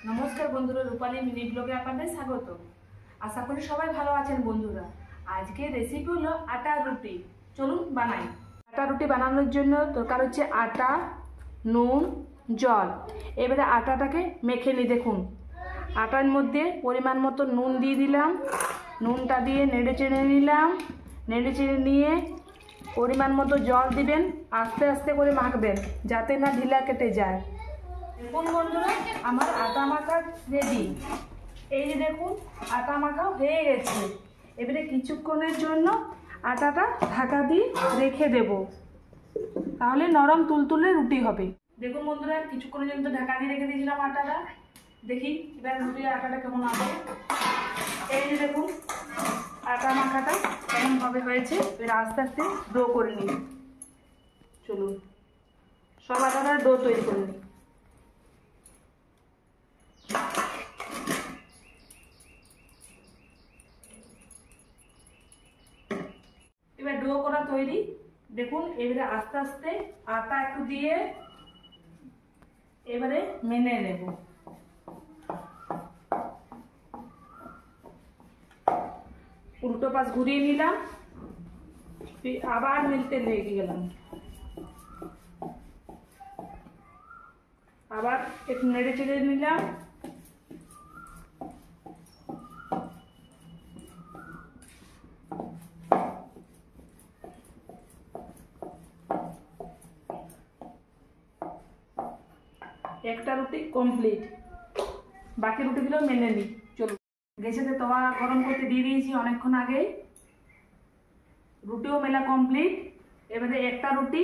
নমস্কার বন্ধুরা, রূপালী মিনি ব্লগে আপনাদের স্বাগত। আশা করি সবাই ভালো আছেন বন্ধুরা। আজকে রেসিপি হলো আটা রুটি। চলুন বানাই। আটা রুটি বানানোর জন্য দরকার হচ্ছে আটা, নুন, জল। এবারে আটাটাকে মেখে নিই। দেখুন, আটার মধ্যে পরিমাণ মতো নুন দিয়ে দিলাম। নুনটা দিয়ে নেড়ে চেড়ে নিলাম। নেড়ে চেড়ে নিয়ে পরিমাণ মতো জল দিবেন। আস্তে আস্তে করে মাখবেন যাতে না ঢিলা কেটে যায়। দেখুন বন্ধুরা, আমার আটা মাখা রেডি। এই যে দেখুন, আটা মাখা হয়ে গেছে। এবারে কিছুক্ষণের জন্য আটাটা ঢাকা দিয়ে রেখে দেব, তাহলে নরম তুলতুলে রুটি হবে। দেখুন বন্ধুরা, কিছুক্ষণের জন্য তো ঢাকা দিয়ে রেখে দিয়েছিলাম আটাটা। দেখি এবার রুটির আটাটা কেমন হবে। এই যে দেখুন, আটা মাখাটা কেমনভাবে হয়েছে। এবার আস্তে আস্তে ডো করে নিই। চলুন সব আটাটার ডো তৈরি করে নিই। এবার ডো করা তৈরি। দেখুন, এবারে আস্তে আস্তে আটা একটু দিয়ে এবারে মেনে নেব। উল্টো পাশ ঘুরিয়ে নিলাম, আবার মিলতে লেগে গেলাম। আবার একটু নেড়ে চেড়ে নিলাম। একটা রুটি কমপ্লিট। বাকি রুটিগুলো মেনে নিই। চলুন, গ্যাসেতে তাওয়া গরম করতে দিয়ে দিয়েছি অনেকক্ষণ আগেই। রুটিও মেলা কমপ্লিট। এবারে একটা রুটি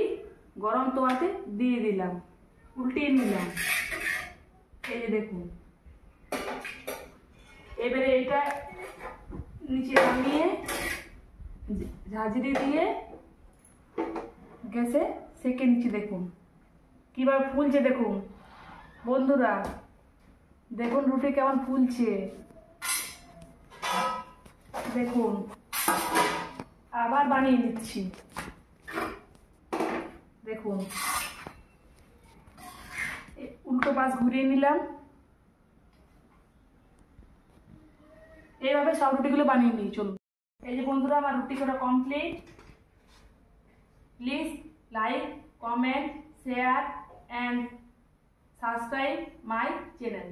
গরম তাওয়াতে দিয়ে দিলাম, উল্টিয়ে নিলাম। এই যে দেখুন, এবারে এটা নিচে নামিয়ে ঝাঁঝরি দিয়ে গ্যাসে সেঁকে নিচ্ছি। দেখুন কিভাবে ফুলছে। দেখুন বন্ধুরা, দেখুন রুটি কেমন ফুলছে। দেখুন, আবার বানিয়ে নিচ্ছি। দেখুন, উল্টো পাশ ঘুরিয়ে নিলাম। এইভাবে সব রুটিগুলো বানিয়ে নিই। চলুন। এই যে বন্ধুরা, আমার রুটি করা complete. Please like, comment, share and subscribe my channel.